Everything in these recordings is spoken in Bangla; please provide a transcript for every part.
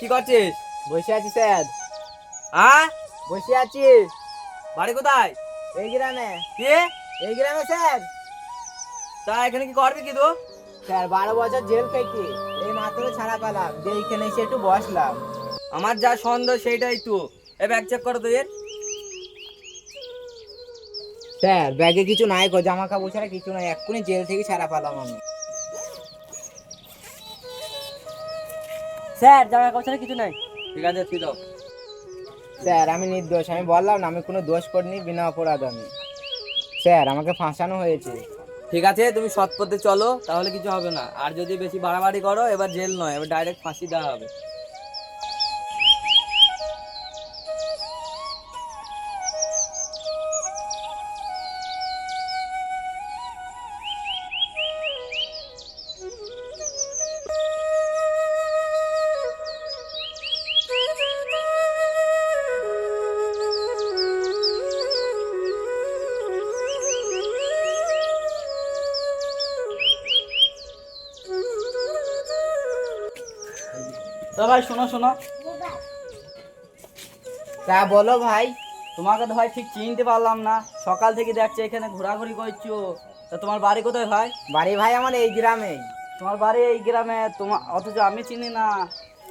কি করছিস? বসে আছি স্যার। হ্যাঁ, বসে আছি। বাড়ি কোথায়? এই গ্রামে। কি? এই গ্রামে স্যার। তা এখানে কি করবি কি তো? স্যার 12 বছর জেল খেয়েছি, এই মাত্র ছাড়া পেলাম, যে এইখানে এসে একটু বসলাম। আমার যা সন্দেহ সেইটাই তো। এ ব্যাগ চেক করো তো এর। স্যার ব্যাগে কিছু নাই গো, জামা কাপড় ছাড়া কিছু নাই, এক্ষুনি জেল থেকে ছাড়া পেলাম আমি। স্যার জামা কাপড় ছাড়া কিছু নাই। ঠিক আছে, তুই দাও। স্যার আমি নির্দোষ, আমি বললাম না আমি কোনো দোষ করিনি, বিনা অপরাধ আমি। স্যার আমাকে ফাঁসানো হয়েছে। ঠিক আছে, তুমি সৎ পথে চলো, তাহলে কিছু হবে না। আর যদি বেশি বাড়াবাড়ি করো, এবার জেল নয়, এবার ডাইরেক্ট ফাঁসি দেওয়া হবে। তো ভাই শোনো শোনো, তা বলো ভাই। তোমাকে তো ভাই ঠিক চিনতে পারলাম না। সকাল থেকে দেখছি এখানে ঘোরাঘুরি করছো। তা তোমার বাড়ি কোথায় ভাই? বাড়ি ভাই আমার এই গ্রামেই। তোমার বাড়ি এই গ্রামে, তোমার অথচ আমি চিনি না।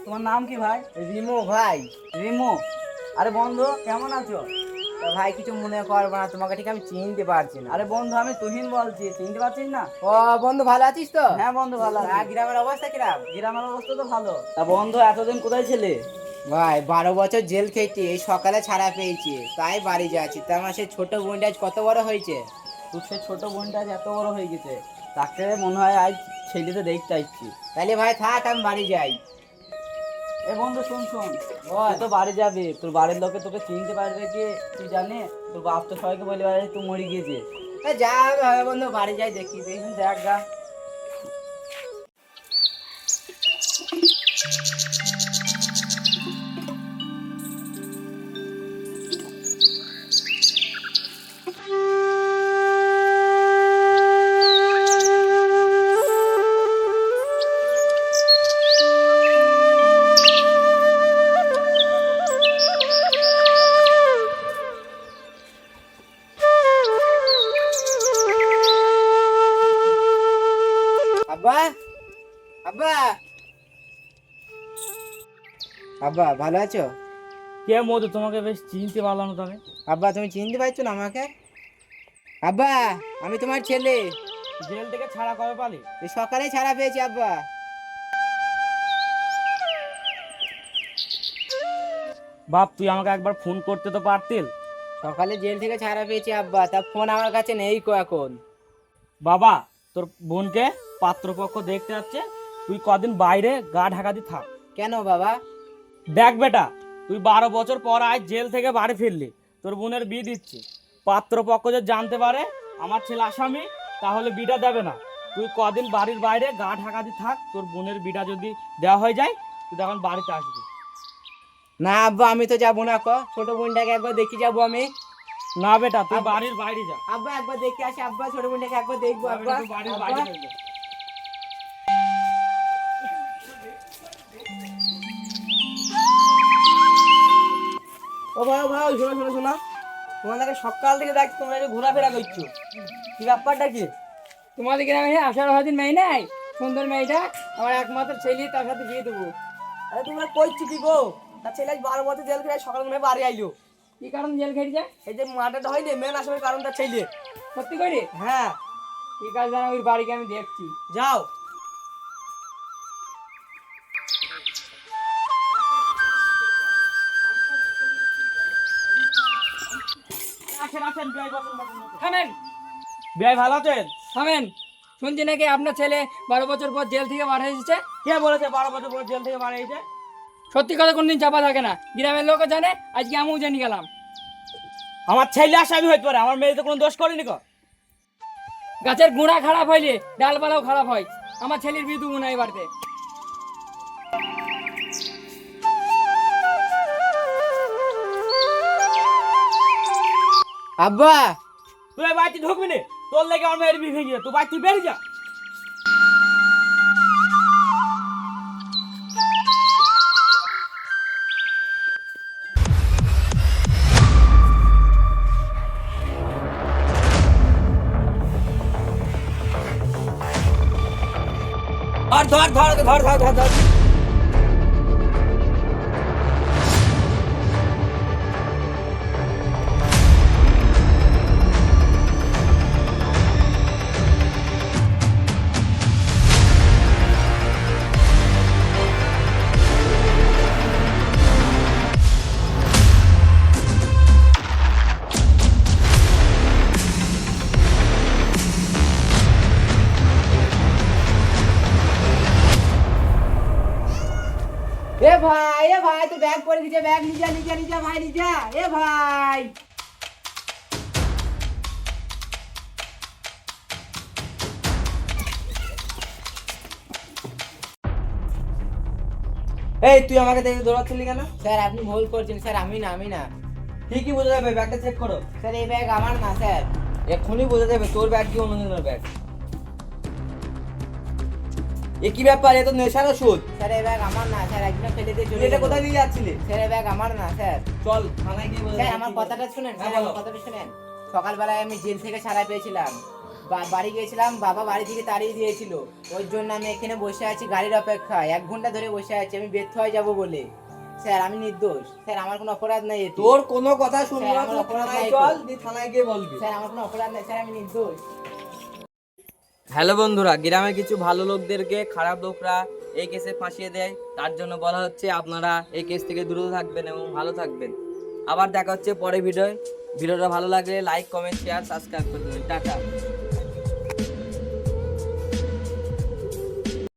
তোমার নাম কি ভাই? রিমু ভাই। রিমু? আরে বন্ধু, কেমন আছো? তা ভাই কিছু মনে করবে না, তোমাকে ঠিক আমি চিনতে পারছি না। আরে বন্ধু, আমি তুহিন বলছি, চিনতে পারছিস না? ও বন্ধু ভালো আছিস তো? হ্যাঁ বন্ধু, ভালো আছি। আর গ্রামের অবস্থা কিরাম? গ্রামের অবস্থা তো ভালো। তা বন্ধু, এতদিন কোথায় ছিলে? ভাই 12 বছর জেল খেয়েছি, এই সকালে ছাড়া পেয়েছি, তাই বাড়ি যাচ্ছি। তা আমার সেই ছোট বোনটা আজ কত বড় হয়েছে। তোর সে ছোট বোনটা আজ এত বড় হয়ে গেছে, তাকে মনে হয় আজ ছেলেতে দেখতে চাইছি। তাহলে ভাই থাক, আমি বাড়ি যাই। এ বন্ধু শোন শোন, বল। তুই তো বাড়ি যাবি, তোর বাড়ির লোকে তোকে চিনতে পারবে কি? তুই জানে তোর বাপ তো সবাইকে বলে বেড়ায় তুই মরে গিয়েছে। যা হবে বন্ধু, বাড়ি যাই, দেখি দেখি। দেখ গা। আব্বা, আব্বা, আব্বা ভালো আছো? কে মধু, তোমাকে বেশ চিনতে পারলাম না তবে। আব্বা তুমি চিনতে পারছো না আমাকে? আব্বা আমি তোমার ছেলে। জেল থেকে ছাড়া কবে পালি? এই সকালেই ছাড়া পেয়েছি আব্বা। বাপ, তুই আমাকে একবার ফোন করতে তো পারতিল। সকালে জেল থেকে ছাড়া পেয়েছি আব্বা, তা ফোন আমার কাছে নেই কো এখন। বাবা, তোর বোনকে পাত্রপক্ষ দেখতে যাচ্ছে, তুই কদিন বাইরে গা ঢাকা দিয়ে থাক। কেন বাবা? দেখ বেটা, তুই 12 বছর পর আজ জেল থেকে বাড়ি ফিরলি, তোর বোনের বিয়ে দিচ্ছি। পাত্রপক্ষ যদি জানতে পারে আমার ছেলে আসামি, তাহলে বিটা দেবে না। তুই কদিন বাড়ির বাইরে গা ঢাকা দিয়ে থাক, তোর বোনের বিটা যদি দেওয়া হয়ে যায়, তুই তখন বাড়িতে আসবি। না আব্বা আমি তো যাবো না কো, ছোট বোনটাকে একবার দেখে যাবো আমি। না বেটা, তুই বাড়ির বাইরে যা। আব্বা একবার দেখে আসি আব্বা, ছোট বোনটাকে একবার দেখবো আব্বা। তুই বাড়ির আব্বা। বাইরে যা। ও ভাই, ও ভাই, শোনো শোনো শোনো, তোমাদেরকে সকাল থেকে দেখছি তোমরা একটু ঘোরাফেরা করছো। কি ব্যাপারটা কি? তোমাদের গ্রামে আসার হয়তো মেয়ে নাই, সুন্দর মেয়েটা, আমার একমাত্র ছেলে, তার সাথে বিয়ে দেবো। আরে তোমরা কইছো কি গো? তার ছেলে আজ 12 বছর জেল খেয়ে সকাল মনে হয় বাড়ি আইলো। কি কারণ জেল খেয়েছে? এই যে মার্ডারটা হয়নি, মেন আসামির কারণটা ছেলে। সত্যি করে? হ্যাঁ, ঠিক আছে, ওই বাড়িকে আমি দেখছি। যাও। আসেন আসেন, বিআই বসেন বসেন বসেন। থামেন, বিআই ভালো আছেন? থামেন। শুনছি নাকি আপনার ছেলে 12 বছর পর জেল থেকে বার হয়েছে। কে বলেছে 12 বছর পর জেল থেকে বাড়ি হয়েছে? সত্যি কথা কোনদিন চাপা থাকে না, গ্রামের লোকও জানে, আজকে আমিও জেনে গেলাম। আমার ছেলে আসামি হইতে পারে, আমার মেয়ে তো কোনো দোষ করেনি কো। গাছের গুঁড়া খারাপ হইলে ডালপালাও খারাপ হয়, আমার ছেলের বিয়ে দেবো না এই বাড়িতে। আব্বা তুই এই বাড়িতে ঢুকবি না, তোর লেগে আমার মেয়ের বিয়ে ভেঙে যায়, তুই বাড়ি থেকে বেরিয়ে যা। ধর ধর ওকে, ধর ধর ধর ধর। এ ভাই তুই ব্যাগ পরে দিছে, ব্যাগ নিজা নিজা নিজা ভাই নিজা। এ ভাই এই তুই আমাকে দেখে দৌড়াচ্ছিলি কেন? স্যার আপনি ভুল করছেন স্যার, আমি না। ঠিকই বোঝা যাবে, ব্যাগটা চেক করো। স্যার এই ব্যাগ আমার না স্যার। এক্ষুনি বোঝা যাবে তোর ব্যাগ কি অন্যজনের ব্যাগ। এ কি ব্যাপার, এ তো নেশার ওষুধ। স্যার এই ব্যাগ আমার না স্যার, একজন ফেলে দিয়ে তুই চলে এটা গেল। কোথায় নিয়ে যাচ্ছিলি? স্যার এই ব্যাগ আমার না স্যার। চল থানায় গিয়ে বোঝা স্যার যাবে আমার কি কথাটা বলে। শুনেন, হ্যাঁ, স্যার বলো। আমার কথাটা শুনেন। সকালবেলায় আমি জেল থেকে ছাড়া পেয়েছিলাম, বাড়ি গিয়েছিলাম, বাবা বাড়ি থেকে তাড়িয়ে দিয়েছিল। ওই জন্য আমি এখানে বসে আছি গাড়ির অপেক্ষায়, 1 ঘন্টা ধরে বসে আছি আমি ব্যর্থ হয়ে যাব বলে। স্যার আমি নির্দোষ স্যার, আমার কোনো অপরাধ নাই এতে। তোর কোনো কথা শুনবো স্যার, না, আমার তুই অপরাধ থানায় নাই চল, তো। তুই থানায় গিয়ে বলবি। স্যার আমার কোনো অপরাধ নাই স্যার, আমি নির্দোষ। হ্যালো বন্ধুরা, গ্রামে কিছু ভালো লোকদেরকে খারাপ লোকরা এই কেসে ফাঁসিয়ে দেয়। তার জন্য বলা হচ্ছে আপনারা এই কেস থেকে দূরে থাকবেন এবং ভালো থাকবেন। আবার দেখা হচ্ছে পরে ভিডিওটা ভালো লাগলে লাইক, কমেন্ট, শেয়ার, সাবস্ক্রাইব করে দেবেন। টাটা।